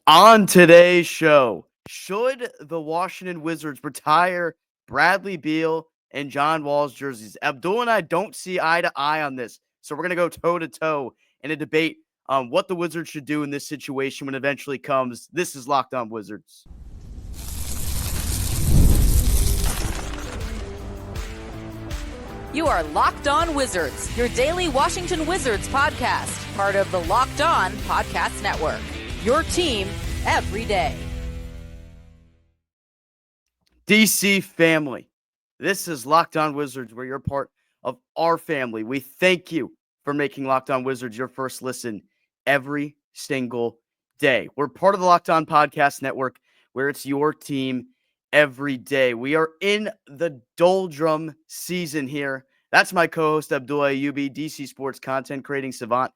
On today's show, should the Washington Wizards retire Bradley Beal and John Wall's jerseys? Abdul and I don't see eye to eye on this, so we're going to go toe to toe in a debate on what the Wizards should do in this situation when it eventually comes. This is Locked On Wizards. You are Locked On Wizards, your daily Washington Wizards podcast, part of the Locked On Podcast Network. Your team every day. DC family, this is Locked On Wizards, where you're part of our family. We thank you for making Locked On Wizards your first listen every single day. We're part of the Locked On Podcast Network, where it's your team every day. We are in the doldrum season here. That's my co-host, Abdul Ayubi, DC Sports content creating savant.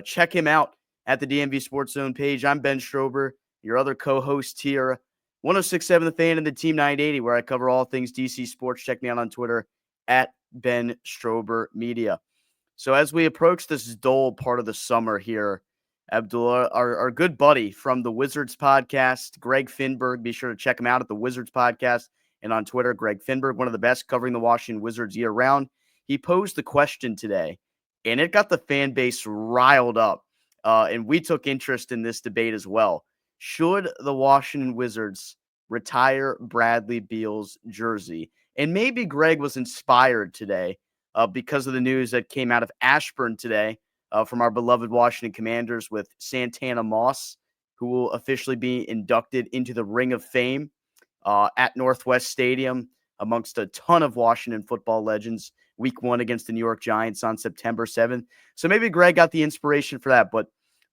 Check him out at the DMV Sports Zone page. I'm Ben Strober, your other co-host here. 106.7 The Fan and the Team 980, where I cover all things DC sports. Check me out on Twitter at Ben Strober Media. So as we approach this dull part of the summer here, Abdullah, our good buddy from the Wizards podcast, Greg Finberg, be sure to check him out at the Wizards podcast and on Twitter, Greg Finberg, one of the best covering the Washington Wizards year round. He posed the question today, and it got the fan base riled up. And we took interest in this debate as well. Should the Washington Wizards retire Bradley Beal's jersey? And maybe Greg was inspired today because of the news that came out of Ashburn today from our beloved Washington Commanders with Santana Moss, who will officially be inducted into the Ring of Fame at Northwest Stadium amongst a ton of Washington football legends. Week 1 against the New York Giants on September 7th. So maybe Greg got the inspiration for that, but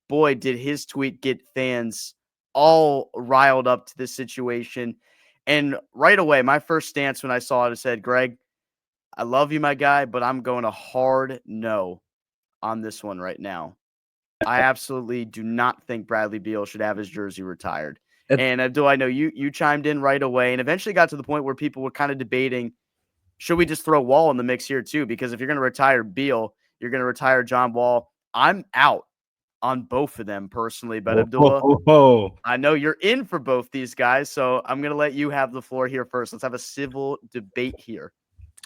boy, did his tweet get fans all riled up to this situation. And right away, my first stance when I saw it, I said, Greg, I love you, my guy, but I'm going a hard no on this one right now. I absolutely do not think Bradley Beal should have his jersey retired. And Abdul, I know you chimed in right away and eventually got to the point where people were kind of debating, should we just throw Wall in the mix here too? Because if you're going to retire Beal, you're going to retire John Wall. I'm out on both of them personally, but Abdullah, I know you're in for both these guys, so I'm going to let you have the floor here first. Let's have a civil debate here.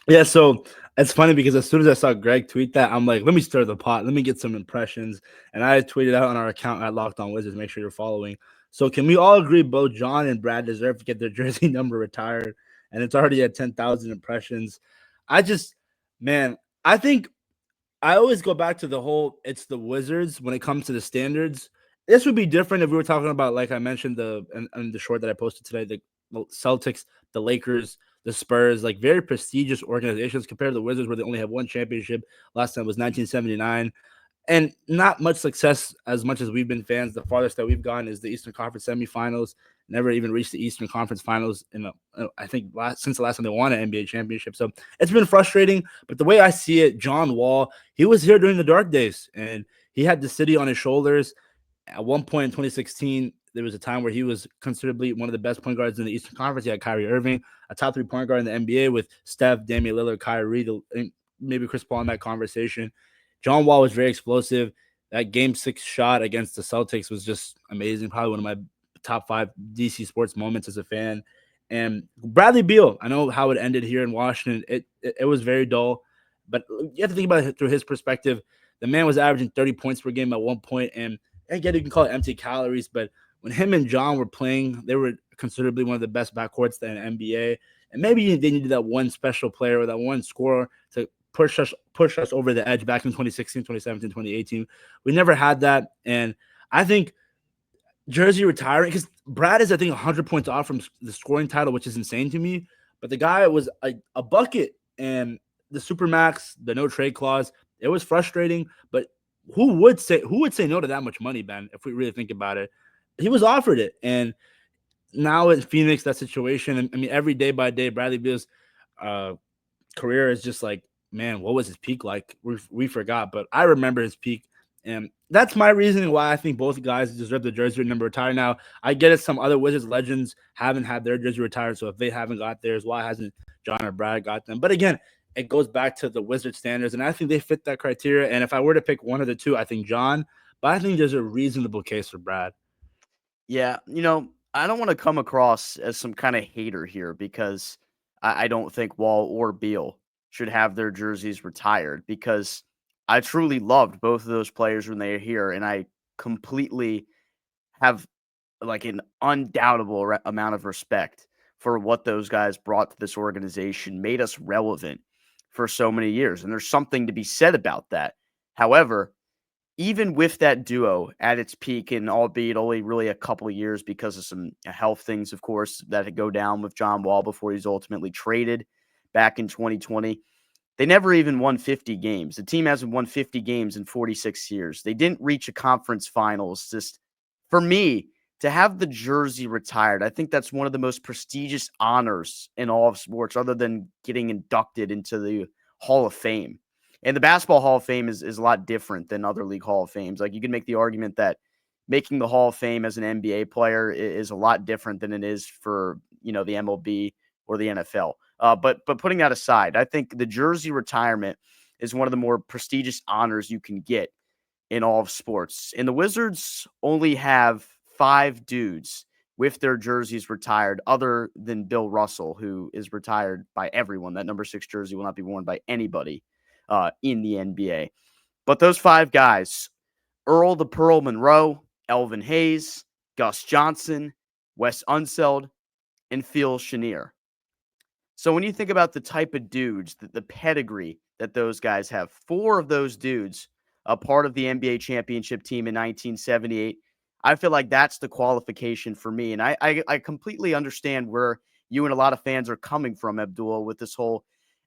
Yeah, so it's funny because as soon as I saw Greg tweet that, I'm like, let me stir the pot. Let me get some impressions. And I tweeted out on our account at Locked On Wizards. Make sure you're following. So can we all agree both John and Brad deserve to get their jersey number retired? And it's already at 10,000 impressions. I think I always go back to the whole, it's the Wizards when it comes to the standards. This would be different if we were talking about, like I mentioned, in the short that I posted today, the Celtics, the Lakers, the Spurs, like very prestigious organizations compared to the Wizards, where they only have one championship. Last time was 1979. And not much success as much as we've been fans. The farthest that we've gone is the Eastern Conference semifinals. Never even reached the Eastern Conference finals I think since the last time they won an NBA championship. So it's been frustrating. But the way I see it, John Wall, he was here during the dark days, and he had the city on his shoulders. At one point in 2016, there was a time where he was considerably one of the best point guards in the Eastern Conference. He had Kyrie Irving, a top 3 point guard in the NBA with Steph, Damian Lillard, Kyrie, and maybe Chris Paul in that conversation. John Wall was very explosive. That Game 6 shot against the Celtics was just amazing. Probably one of my top 5 DC sports moments as a fan. And Bradley Beal, I know how it ended here in Washington. It was very dull, but you have to think about it through his perspective. The man was averaging 30 points per game at one point, and again, you can call it empty calories, but when him and John were playing, they were considerably one of the best backcourts in the NBA. And maybe they needed that one special player or that one scorer to push us over the edge back in 2016, 2017, 2018. We never had that. And I think jersey retiring, because Brad is, I think, 100 points off from the scoring title, which is insane to me. But the guy was a bucket, and the Supermax, the no trade clause, it was frustrating. But who would say no to that much money, Ben, if we really think about it? He was offered it. And now in Phoenix, that situation, I mean, every day by day, Bradley Beal's career is just like, man, what was his peak like? We forgot, but I remember his peak. And that's my reasoning why I think both guys deserve the jersey number retired. Now, I get it. Some other Wizards legends haven't had their jersey retired. So if they haven't got theirs, why hasn't John or Brad got them? But again, it goes back to the Wizard standards, and I think they fit that criteria. And if I were to pick one of the two, I think John, but I think there's a reasonable case for Brad. Yeah, I don't want to come across as some kind of hater here because I don't think Wall or Beal should have their jerseys retired because I truly loved both of those players when they were here, and I completely have like an undoubtable amount of respect for what those guys brought to this organization, made us relevant for so many years, and there's something to be said about that. However, even with that duo at its peak, and albeit only really a couple of years because of some health things, of course, that had go down with John Wall before he's ultimately traded back in 2020. They never even won 50 games. The team hasn't won 50 games in 46 years. They didn't reach a conference finals. Just for me, to have the jersey retired, I think that's one of the most prestigious honors in all of sports, other than getting inducted into the Hall of Fame. And the Basketball Hall of Fame is a lot different than other league Hall of Fames. Like, you can make the argument that making the Hall of Fame as an NBA player is a lot different than it is for, the MLB or the NFL. But putting that aside, I think the jersey retirement is one of the more prestigious honors you can get in all of sports. And the Wizards only have 5 dudes with their jerseys retired, other than Bill Russell, who is retired by everyone. That number 6 jersey will not be worn by anybody in the NBA. But those 5 guys: Earl the Pearl Monroe, Elvin Hayes, Gus Johnson, Wes Unseld, and Phil Chenier. So when you think about the type of dudes, the pedigree that those guys have, 4 of those dudes, a part of the NBA championship team in 1978, I feel like that's the qualification for me. And I completely understand where you and a lot of fans are coming from, Abdul, with this whole,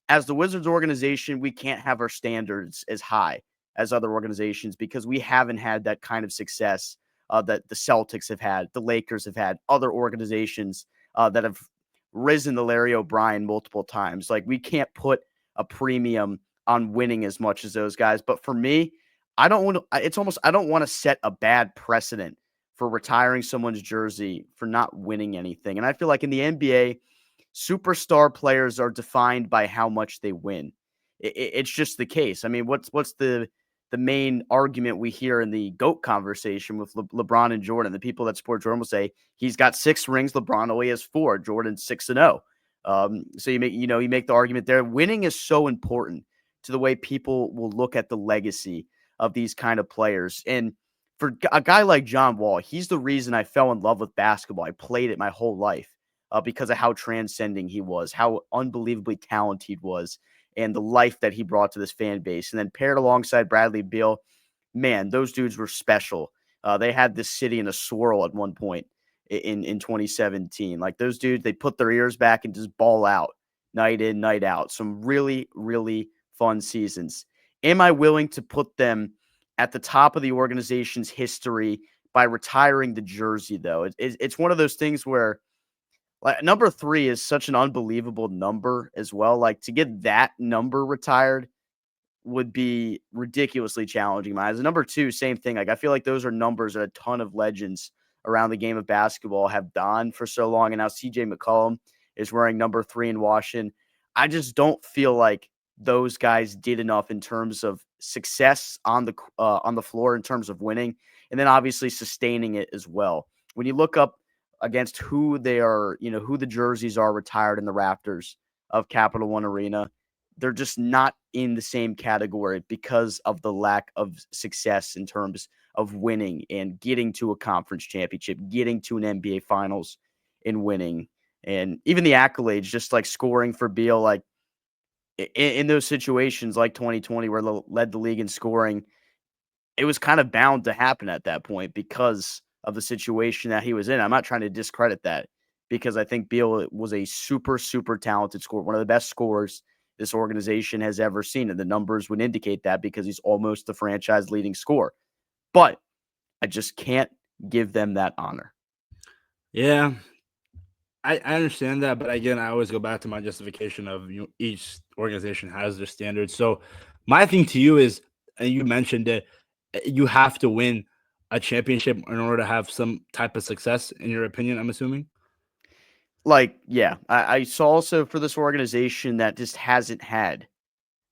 as the Wizards organization, we can't have our standards as high as other organizations because we haven't had that kind of success that the Celtics have had, the Lakers have had, other organizations that have risen to Larry O'Brien multiple times. Like, we can't put a premium on winning as much as those guys. But for me, I don't want to set a bad precedent for retiring someone's jersey for not winning anything. And I feel like in the NBA, superstar players are defined by how much they win. It's just the case. I mean, what's the main argument we hear in the GOAT conversation with LeBron and Jordan? The people that support Jordan will say he's got 6 rings, LeBron only has 4, Jordan 6-0. So you make the argument there. Winning is so important to the way people will look at the legacy of these kind of players. And for a guy like John Wall, he's the reason I fell in love with basketball. I played it my whole life because of how transcending he was, how unbelievably talented he was, and the life that he brought to this fan base. And then paired alongside Bradley Beal, man, those dudes were special. They had this city in a swirl at one point in 2017. Like, those dudes, they put their ears back and just ball out night in, night out. Some really, really fun seasons. Am I willing to put them at the top of the organization's history by retiring the jersey, though? It's one of those things where, like, number 3 is such an unbelievable number as well. Like, to get that number retired would be ridiculously challenging. As number 2, same thing. Like, I feel like those are numbers that a ton of legends around the game of basketball have done for so long. And now CJ McCollum is wearing number 3 in Washington. I just don't feel like those guys did enough in terms of success on the floor, in terms of winning, and then obviously sustaining it as well. When you look up against who they are, who the jerseys are retired in the rafters of Capital One Arena, they're just not in the same category because of the lack of success in terms of winning and getting to a conference championship, getting to an NBA finals and winning. And even the accolades, just like scoring for Beal, like in those situations like 2020 where they led the league in scoring, it was kind of bound to happen at that point because of the situation that he was in. I'm not trying to discredit that because I think Beal was a super, super talented scorer, one of the best scorers this organization has ever seen. And the numbers would indicate that because he's almost the franchise leading scorer. But I just can't give them that honor. Yeah, I understand that, but again, I always go back to my justification of each organization has their standards. So my thing to you is, and you mentioned it, you have to win a championship in order to have some type of success, in your opinion, I'm assuming? Like, yeah, I saw also for this organization that just hasn't had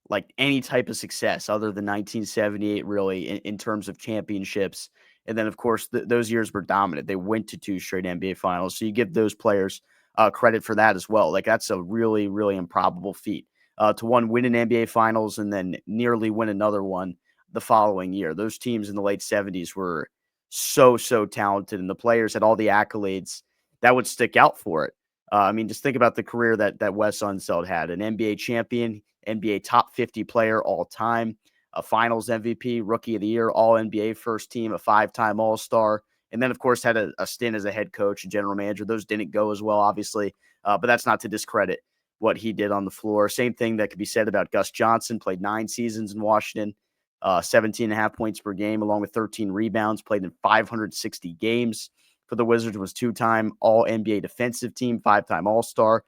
like any type of success other than 1978, really, in terms of championships And then, of course, those years were dominant. They went to 2 straight NBA finals. So you give those players credit for that as well. Like, that's a really, really improbable feat to one, win an NBA finals and then nearly win another one the following year. Those teams in the late 70s were so, so talented, and the players had all the accolades that would stick out for it. I mean, just think about the career that Wes Unseld had: an NBA champion, NBA top 50 player all time, a Finals MVP, Rookie of the Year, All NBA first team, a 5-time All Star, and then of course had a stint as a head coach and general manager. Those didn't go as well, obviously, but that's not to discredit what he did on the floor. Same thing that could be said about Gus Johnson. Played 9 seasons in Washington, 17 and a half points per game, along with 13 rebounds. Played in 560 games for the Wizards. Was 2-time All NBA defensive team, 5-time All Star.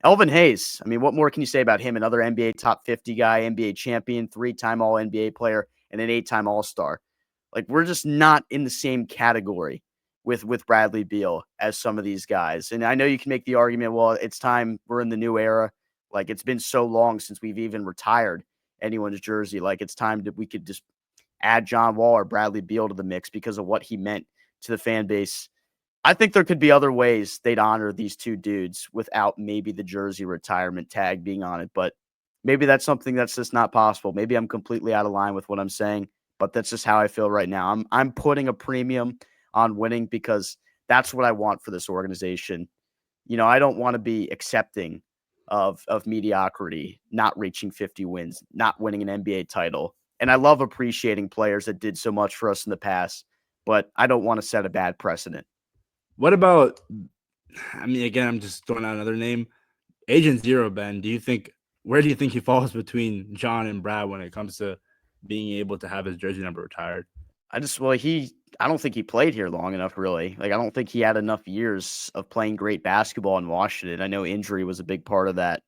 Elvin Hayes. I mean, what more can you say about him? Another NBA top 50 guy, NBA champion, 3-time All NBA player, and an 8-time All Star. Like, we're just not in the same category with Bradley Beal as some of these guys. And I know you can make the argument, well, it's time, we're in the new era. Like, it's been so long since we've even retired anyone's jersey. Like, it's time that we could just add John Wall or Bradley Beal to the mix because of what he meant to the fan base. I think there could be other ways they'd honor these two dudes without maybe the jersey retirement tag being on it. But maybe that's something that's just not possible. Maybe I'm completely out of line with what I'm saying, but that's just how I feel right now. I'm putting a premium on winning because that's what I want for this organization. You know, I don't want to be accepting of mediocrity, not reaching 50 wins, not winning an NBA title. And I love appreciating players that did so much for us in the past, but I don't want to set a bad precedent. What about, I mean, again, I'm just throwing out another name, Agent Zero, Ben. Where do you think he falls between John and Brad when it comes to being able to have his jersey number retired? I don't think he played here long enough, really. Like, I don't think he had enough years of playing great basketball in Washington. I know injury was a big part of that,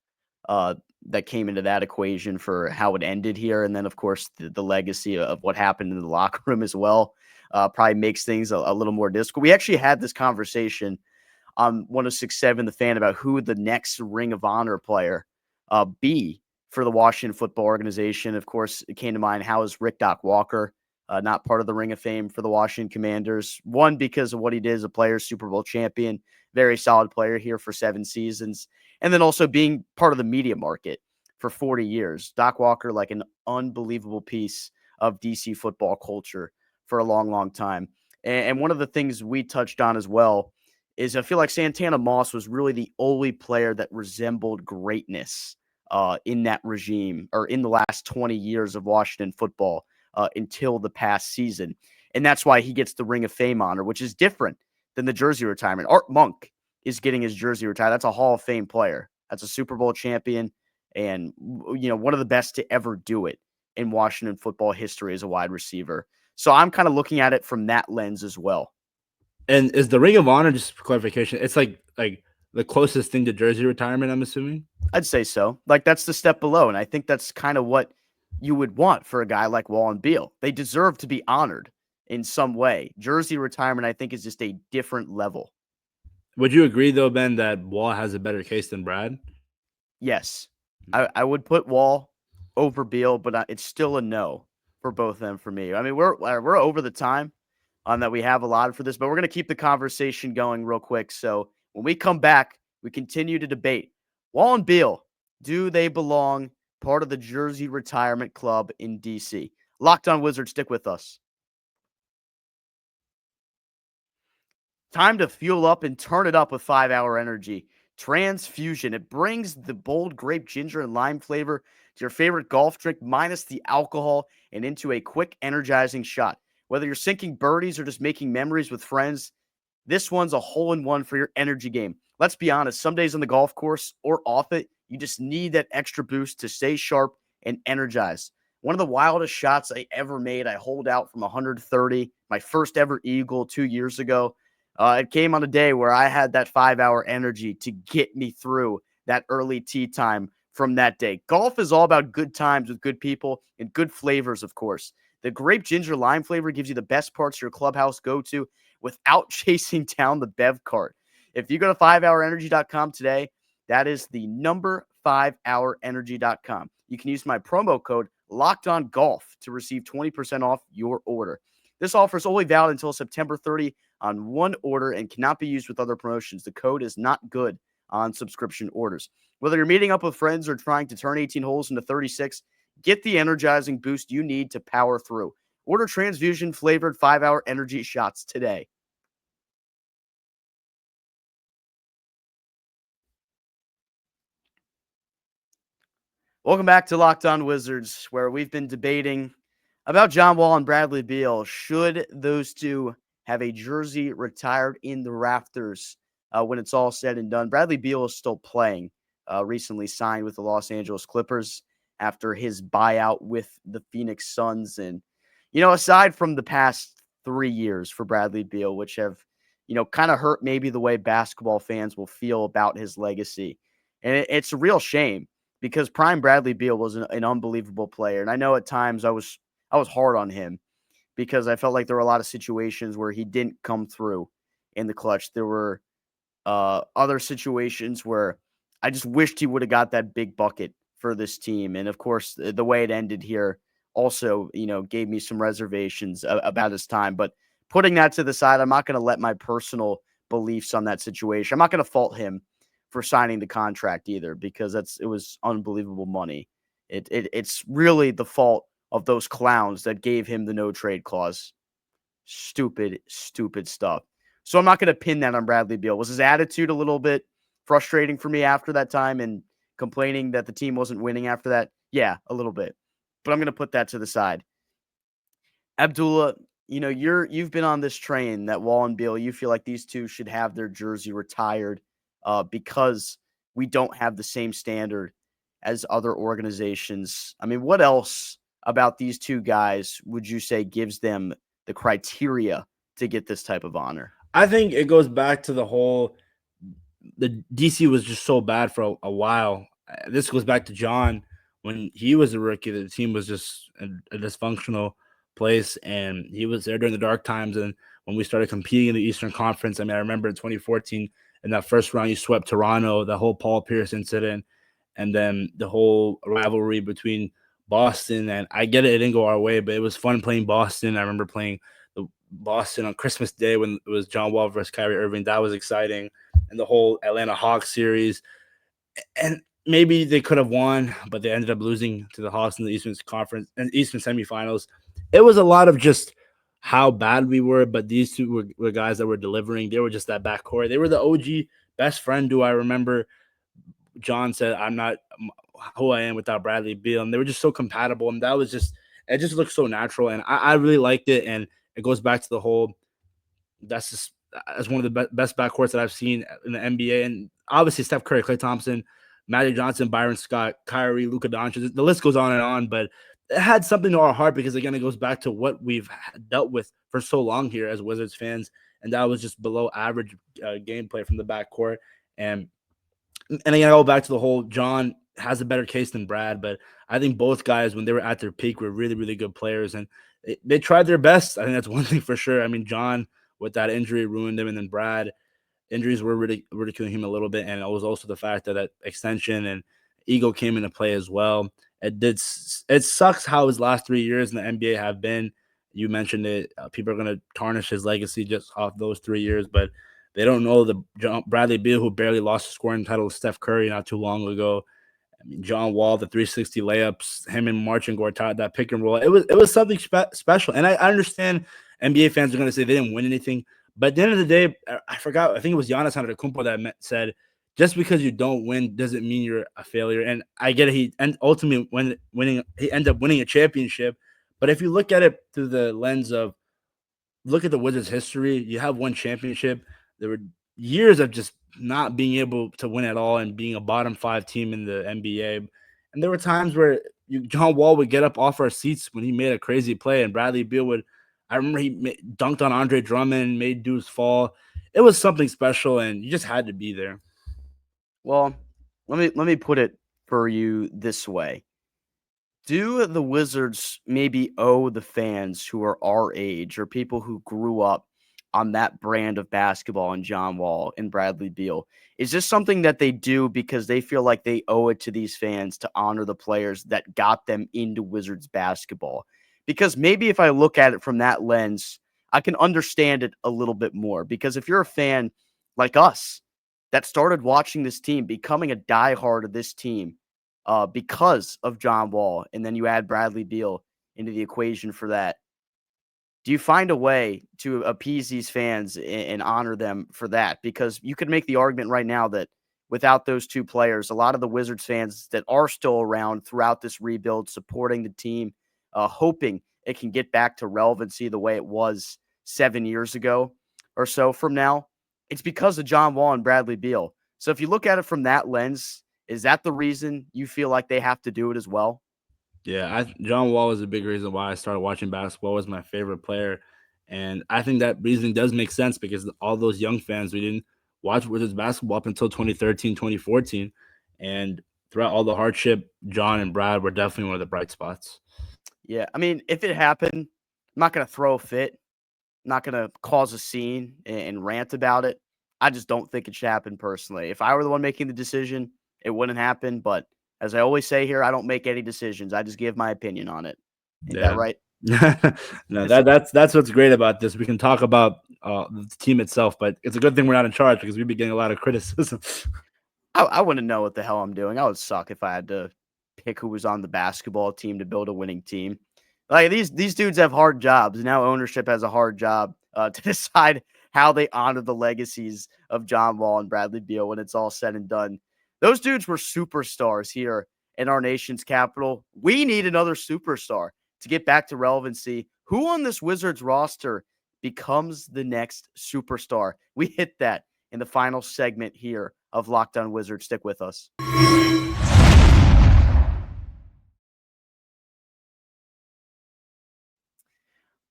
that came into that equation for how it ended here. And then, of course, the legacy of what happened in the locker room as well probably makes things a little more difficult. We actually had this conversation on 106.7 The Fan about who the next Ring of Honor player be for the Washington Football Organization. Of course, it came to mind, how is Rick Doc Walker not part of the Ring of Fame for the Washington Commanders? One, because of what he did as a player, Super Bowl champion, very solid player here for 7 seasons. And then also being part of the media market for 40 years. Doc Walker, like an unbelievable piece of DC football culture for a long, long time. And one of the things we touched on as well is I feel like Santana Moss was really the only player that resembled greatness in that regime, or in the last 20 years of Washington football until the past season. And that's why he gets the Ring of Fame honor, which is different than the jersey retirement. Art Monk is getting his jersey retired. That's a Hall of Fame player. That's a Super Bowl champion and, you know, one of the best to ever do it in Washington football history as a wide receiver. So I'm kind of looking at it from that lens as well. And is the Ring of Honor, just for clarification, it's like the closest thing to jersey retirement, I'm assuming? I'd say so. Like, that's the step below. And I think that's kind of what you would want for a guy like Wall and Beal. They deserve to be honored in some way. Jersey retirement, I think, is just a different level. Would you agree, though, Ben, that Wall has a better case than Brad? Yes. I would put Wall over Beal, but it's still a no for both of them for me. I mean, we're over the time that we have allotted for this, but we're going to keep the conversation going real quick. So when we come back, we continue to debate Wall and Beal. Do they belong part of the Jersey Retirement Club in DC? Locked On Wizards, stick with us. Time to fuel up and turn it up with 5-Hour Energy Transfusion. It brings the bold grape, ginger, and lime flavor to your favorite golf drink, minus the alcohol, and into a quick, energizing shot. Whether you're sinking birdies or just making memories with friends, this one's a hole-in-one for your energy game. Let's be honest, some days on the golf course or off it, you just need that extra boost to stay sharp and energized. One of the wildest shots I ever made, I holed out from 130, my first ever eagle 2 years ago. It came on a day where I had that 5-hour energy to get me through that early tee time from that day. Golf is all about good times with good people and good flavors, of course. The grape ginger lime flavor gives you the best parts of your clubhouse go-to without chasing down the bev cart. If you go to 5hourenergy.com today, that is the number 5hourenergy.com. You can use my promo code LOCKEDONGOLF to receive 20% off your order. This offer is only valid until September 30 on one order and cannot be used with other promotions. The code is not good on subscription orders. Whether you're meeting up with friends or trying to turn 18 holes into 36, get the energizing boost you need to power through. Order transfusion flavored 5-hour energy shots today. Welcome back to Locked On Wizards, where we've been debating about John Wall and Bradley Beal. Should those two have a jersey retired in the rafters when it's all said and done? Bradley Beal is still playing, recently signed with the Los Angeles Clippers after his buyout with the Phoenix Suns. And, aside from the past 3 years for Bradley Beal, which have, kind of hurt maybe the way basketball fans will feel about his legacy. And it's a real shame because prime Bradley Beal was an unbelievable player. And I know at times I was hard on him because I felt like there were a lot of situations where he didn't come through in the clutch. There were other situations where I just wished he would have got that big bucket for this team. And of course, the way it ended here also, gave me some reservations about his time. But putting that to the side, I'm not going to let my personal beliefs on that situation. I'm not going to fault him for signing the contract either because it was unbelievable money. It's really the fault of those clowns that gave him the no trade clause. Stupid stuff. So I'm not going to pin that on Bradley Beal. Was his attitude a little bit frustrating for me after that time and complaining that the team wasn't winning after that? Yeah, a little bit. But I'm going to put that to the side. Abdullah, you've been on this train that Wall and Beal, you feel like these two should have their jersey retired because we don't have the same standard as other organizations. I mean, what else about these two guys would you say gives them the criteria to get this type of honor? I think it goes back to the DC was just so bad for a while. This goes back to John when he was a rookie. The team was just a dysfunctional place, and he was there during the dark times. And when we started competing in the Eastern Conference, I remember in 2014 in that first round, you swept Toronto, the whole Paul Pierce incident, and then the whole rivalry between Boston. And I get it didn't go our way, but it was fun playing Boston. I remember playing the Boston on Christmas Day when it was John Wall versus Kyrie Irving. That was exciting. And the whole Atlanta Hawks series. And maybe they could have won, but they ended up losing to the Hawks in the Eastern Conference and Eastern semifinals. It was a lot of just how bad we were, but these two were guys that were delivering. They were just that backcourt. They were the OG best friend who I remember John said, I'm not who I am without Bradley Beal. And they were just so compatible. And that was it just looked so natural. And I really liked it. And it goes back to the whole, that's one of the best backcourts that I've seen in the NBA. And obviously Steph Curry, Klay Thompson, Magic Johnson, Byron Scott, Kyrie, Luka Doncic. The list goes on and on, but it had something to our heart because, again, it goes back to what we've dealt with for so long here as Wizards fans. And that was just below average gameplay from the backcourt. And again, I go back to the whole John has a better case than Brad, but I think both guys, when they were at their peak, were really, really good players. And they tried their best. I think that's one thing for sure. John, with that injury, ruined him. And then Brad, injuries were ridiculing him a little bit. And it was also the fact that extension and ego came into play as well. It sucks how his last 3 years in the NBA have been. You mentioned it. People are going to tarnish his legacy just off those 3 years, but they don't know the Bradley Beal, who barely lost the scoring title to Steph Curry not too long ago. John Wall, the 360 layups, him and Marcin Gortat, that pick and roll. It was something special. And I understand NBA fans are going to say they didn't win anything. But at the end of the day, I forgot. I think it was Giannis Antetokounmpo that said, just because you don't win doesn't mean you're a failure. And I get it. Ultimately, he ended up winning a championship. But if you look at it through the lens of, look at the Wizards' history, you have one championship. There were years of just not being able to win at all and being a bottom 5 team in the NBA. And there were times where John Wall would get up off our seats when he made a crazy play, and Bradley Beal would. I remember he dunked on Andre Drummond, made dudes fall. It was something special, and you just had to be there. Well, let me put it for you this way. Do the Wizards maybe owe the fans who are our age or people who grew up on that brand of basketball and John Wall and Bradley Beal? Is this something that they do because they feel like they owe it to these fans to honor the players that got them into Wizards basketball? Because maybe if I look at it from that lens, I can understand it a little bit more. Because if you're a fan like us that started watching this team, becoming a diehard of this team because of John Wall, and then you add Bradley Beal into the equation for that, do you find a way to appease these fans and honor them for that? Because you could make the argument right now that without those two players, a lot of the Wizards fans that are still around throughout this rebuild, supporting the team, hoping it can get back to relevancy the way it was 7 years ago or so from now, it's because of John Wall and Bradley Beal. So if you look at it from that lens, is that the reason you feel like they have to do it as well? Yeah, John Wall was a big reason why I started watching basketball. Was my favorite player, and I think that reasoning does make sense because all those young fans we didn't watch Wizards basketball up until 2013, 2014, and throughout all the hardship, John and Brad were definitely one of the bright spots. Yeah, I mean, if it happened, I'm not going to throw a fit, not going to cause a scene and rant about it. I just don't think it should happen personally. If I were the one making the decision, it wouldn't happen. But as I always say here, I don't make any decisions. I just give my opinion on it. Ain't that Yeah. right? No, that's what's great about this. We can talk about the team itself, but it's a good thing we're not in charge because we'd be getting a lot of criticism. I wouldn't know what the hell I'm doing. I would suck if I had to pick who was on the basketball team to build a winning team. Like these dudes have hard jobs. Now ownership has a hard job to decide how they honor the legacies of John Wall and Bradley Beal when it's all said and done. Those dudes were superstars here in our nation's capital. We need another superstar to get back to relevancy. Who on this Wizards roster becomes the next superstar? We hit that in the final segment here of Locked On Wizards. Stick with us.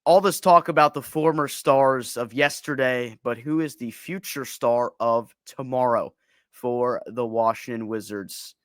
All this talk about the former stars of yesterday, but who is the future star of tomorrow for the Washington Wizards?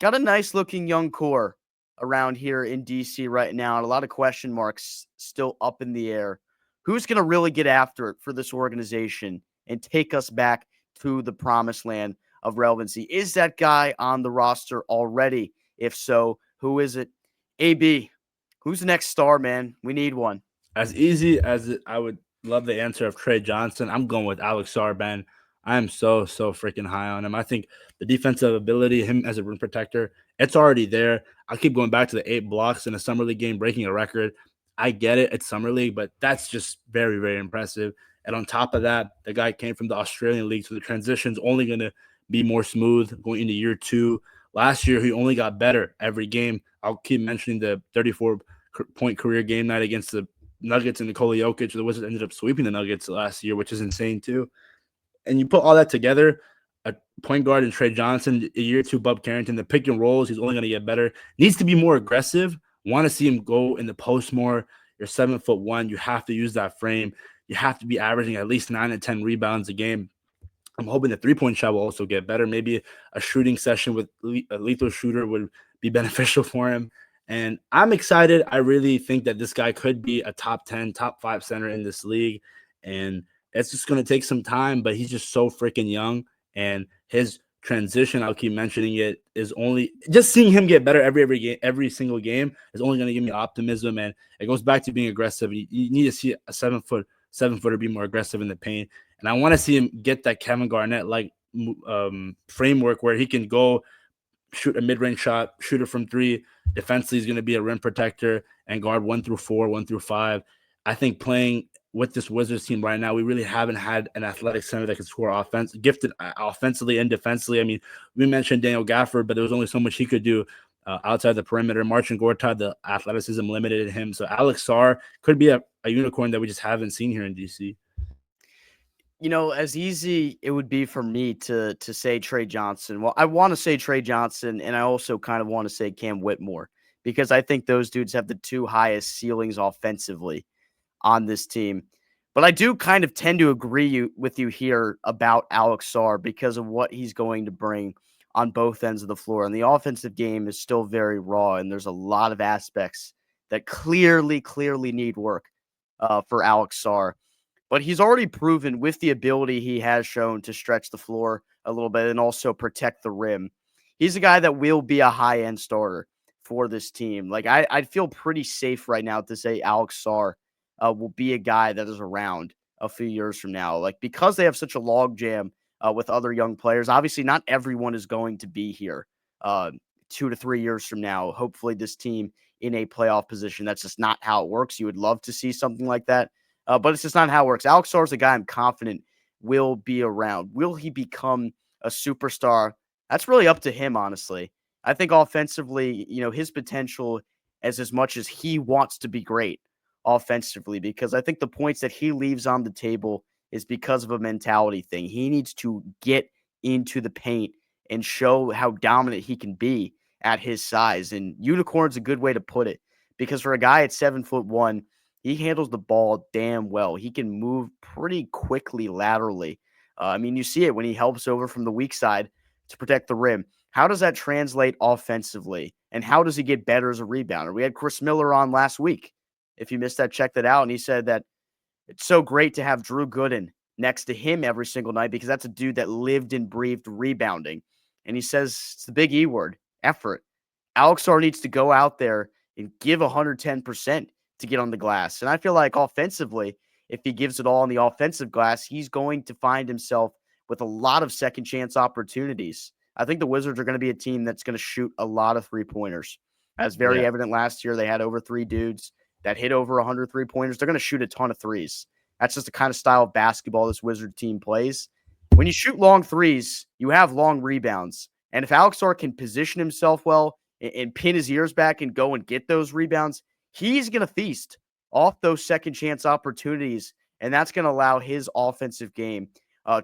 Got a nice looking young core around here in DC right now, and a lot of question marks still up in the air. Who's going to really get after it for this organization and take us back to the promised land of relevancy? Is that guy on the roster already? If so, who is it? AB, who's the next star, man? We need one. As easy as I would love the answer of Trey Johnson, I'm going with Alex Sarban. I am so freaking high on him. I think the defensive ability, him as a rim protector, it's already there. I keep going back to the 8 blocks in a summer league game, breaking a record. I get it, it's summer league, but that's just very impressive. And on top of that, the guy came from the Australian league, so the transition's only going to be more smooth going into year 2. Last year, he only got better every game. I'll keep mentioning the 34-point career game night against the Nuggets and Nikola Jokic. The Wizards ended up sweeping the Nuggets last year, which is insane too. And you put all that together, a point guard in Trey Johnson, a year 2 Bub Carrington, the pick and rolls, he's only going to get better. Needs to be more aggressive. Want to see him go in the post more. You're 7'1". You have to use that frame. You have to be averaging at least 9 to 10 rebounds a game. I'm hoping the 3-point shot will also get better. Maybe a shooting session with a lethal shooter would be beneficial for him. And I'm excited. I really think that this guy could be a top 10, top 5 center in this league. And it's just going to take some time, but he's just so freaking young. And his transition, I'll keep mentioning it, is only just seeing him get better every single game is only going to give me optimism. And it goes back to being aggressive. You need to see a 7-footer be more aggressive in the paint. And I want to see him get that Kevin Garnett like framework where he can go shoot a mid-range shot, shoot it from 3. Defensively, he's going to be a rim protector and guard 1 through 4, 1 through 5. I think playing with this Wizards team right now, we really haven't had an athletic center that can score gifted offensively and defensively. I mean, we mentioned Daniel Gafford, but there was only so much he could do outside the perimeter. Marcin Gortat, the athleticism limited him. So Alex Sarr could be a unicorn that we just haven't seen here in DC. You know, as easy it would be for me to say Trey Johnson. Well, I want to say Trey Johnson, and I also kind of want to say Cam Whitmore because I think those dudes have the 2 highest ceilings offensively on this team. But I do kind of tend to agree with you here about Alex Sarr because of what he's going to bring on both ends of the floor. And the offensive game is still very raw, and there's a lot of aspects that clearly need work for Alex Sarr. But he's already proven with the ability he has shown to stretch the floor a little bit and also protect the rim. He's a guy that will be a high-end starter for this team. Like I'd feel pretty safe right now to say Alex Sarr will be a guy that is around a few years from now. Like because they have such a logjam with other young players. Obviously, not everyone is going to be here 2 to 3 years from now. Hopefully, this team in a playoff position. That's just not how it works. You would love to see something like that, but it's just not how it works. Alex Sarr is a guy I'm confident will be around. Will he become a superstar? That's really up to him, honestly. I think offensively, his potential as much as he wants to be great offensively, because I think the points that he leaves on the table is because of a mentality thing. He needs to get into the paint and show how dominant he can be at his size. And unicorn's a good way to put it, because for a guy at 7'1", he handles the ball damn well. He can move pretty quickly laterally. You see it when he helps over from the weak side to protect the rim. How does that translate offensively? And how does he get better as a rebounder? We had Chris Miller on last week. If you missed that, check that out. And he said that it's so great to have Drew Gooden next to him every single night, because that's a dude that lived and breathed rebounding. And he says it's the big E word, effort. Alex Sarr needs to go out there and give 110% to get on the glass. And I feel like offensively, if he gives it all on the offensive glass, he's going to find himself with a lot of second chance opportunities. I think the Wizards are going to be a team that's going to shoot a lot of three-pointers. That's very evident last year. They had over 3 dudes that hit over 100 3-pointers. They're going to shoot a ton of threes. That's just the kind of style of basketball this Wizard team plays. When you shoot long threes, you have long rebounds. And if Alex Sarr can position himself well and pin his ears back and go and get those rebounds, he's going to feast off those second chance opportunities. And that's going to allow his offensive game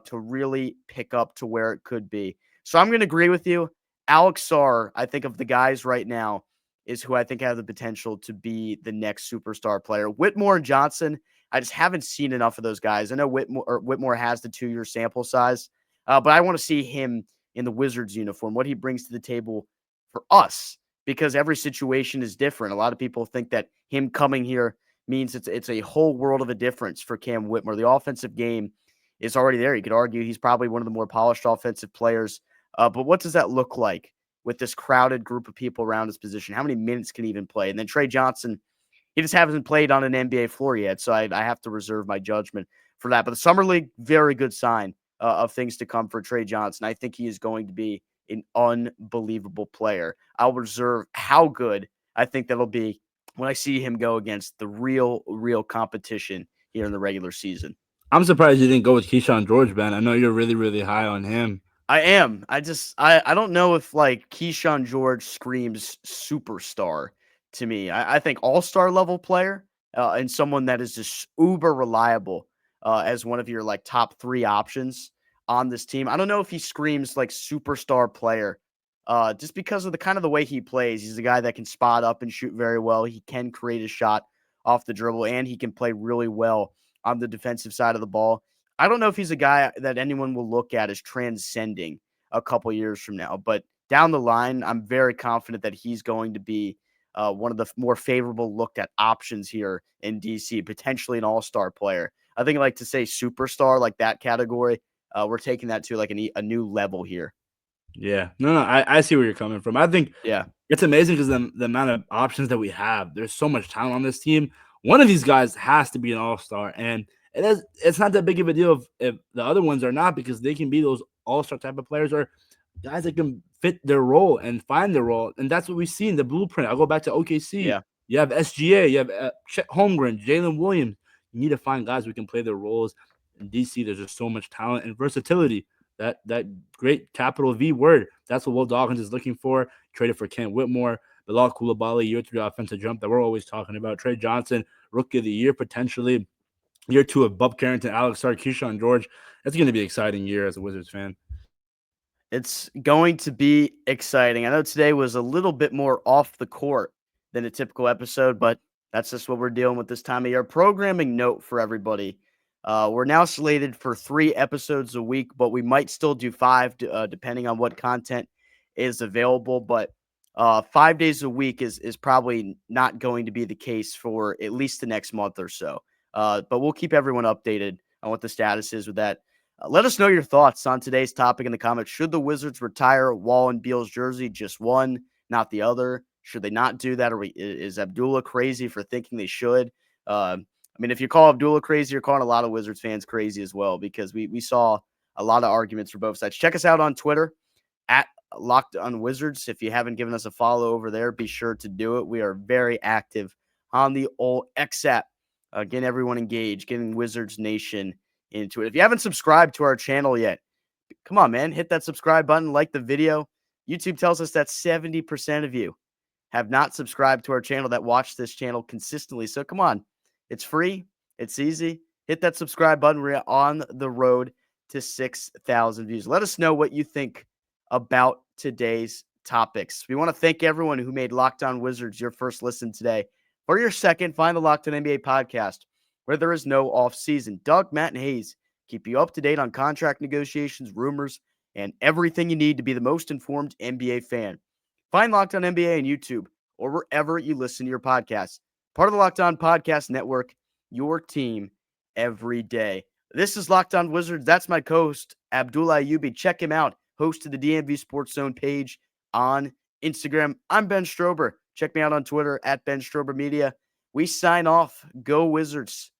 to really pick up to where it could be. So I'm going to agree with you. Alex Sarr, I think of the guys right now, is who I think have the potential to be the next superstar player. Whitmore and Johnson, I just haven't seen enough of those guys. I know Whitmore has the 2-year sample size, but I want to see him in the Wizards uniform, what he brings to the table for us, because every situation is different. A lot of people think that him coming here means it's a whole world of a difference for Cam Whitmore. The offensive game is already there. You could argue he's probably one of the more polished offensive players, but what does that look like with this crowded group of people around his position? How many minutes can he even play? And then Trey Johnson, he just hasn't played on an NBA floor yet, so I have to reserve my judgment for that. But the Summer League, very good sign of things to come for Trey Johnson. I think he is going to be an unbelievable player. I'll reserve how good I think that'll be when I see him go against the real competition here in the regular season. I'm surprised you didn't go with Keyshawn George, Ben. I know you're really, really high on him. I am. I don't know if like Keyshawn George screams superstar to me. I think all-star level player and someone that is just uber reliable as one of your like top 3 options on this team. I don't know if he screams like superstar player just because of the way he plays. He's a guy that can spot up and shoot very well. He can create a shot off the dribble, and he can play really well on the defensive side of the ball. I don't know if he's a guy that anyone will look at as transcending a couple years from now, but down the line, I'm very confident that he's going to be one of the more favorable looked at options here in DC, potentially an all-star player. I think I like to say superstar, like that category. We're taking that to like a new level here. Yeah. No, I see where you're coming from. I think it's amazing because the amount of options that we have, there's so much talent on this team. One of these guys has to be an all-star, and it's not that big of a deal if the other ones are not, because they can be those all-star type of players or guys that can fit their role and find their role. And that's what we see in the blueprint. I'll go back to OKC. Yeah. You have SGA, you have Chet Holmgren, Jalen Williams. You need to find guys who can play their roles. In DC, there's just so much talent and versatility. That great capital V word. That's what Will Dawkins is looking for. Traded for Ken Whitmore, Bilal Coulibaly, year 3 offensive jump that we're always talking about. Trey Johnson, rookie of the year potentially. Year 2 of Bub Carrington, Alex Sarr, Keyshawn George. It's going to be an exciting year as a Wizards fan. It's going to be exciting. I know today was a little bit more off the court than a typical episode, but that's just what we're dealing with this time of year. Programming note for everybody. We're now slated for 3 episodes a week, but we might still do 5 depending on what content is available. But 5 days a week is probably not going to be the case for at least the next month or so. But we'll keep everyone updated on what the status is with that. Let us know your thoughts on today's topic in the comments. Should the Wizards retire Wall and Beal's jersey? Just one, not the other. Should they not do that? Is Abdullah crazy for thinking they should? I mean, if you call Abdullah crazy, you're calling a lot of Wizards fans crazy as well, because we saw a lot of arguments for both sides. Check us out on Twitter at Locked On Wizards. If you haven't given us a follow over there, be sure to do it. We are very active on the old X app. Getting everyone engaged, getting Wizards Nation into it. If you haven't subscribed to our channel yet, come on, man, hit that subscribe button, like the video. YouTube tells us that 70% of you have not subscribed to our channel that watch this channel consistently. So come on, it's free, it's easy. Hit that subscribe button. We're on the road to 6,000 views. Let us know what you think about today's topics. We want to thank everyone who made Locked On Wizards your first listen today. For your second, find the Locked On NBA podcast, where there is no off season. Doug, Matt, and Hayes keep you up to date on contract negotiations, rumors, and everything you need to be the most informed NBA fan. Find Locked On NBA on YouTube or wherever you listen to your podcasts. Part of the Locked On Podcast Network, your team every day. This is Locked On Wizards. That's my co-host, Abdullah Ayyubi. Check him out, host of the DMV Sports Zone page on Instagram. I'm Ben Strober. Check me out on Twitter at Ben Strober Media. We sign off. Go Wizards.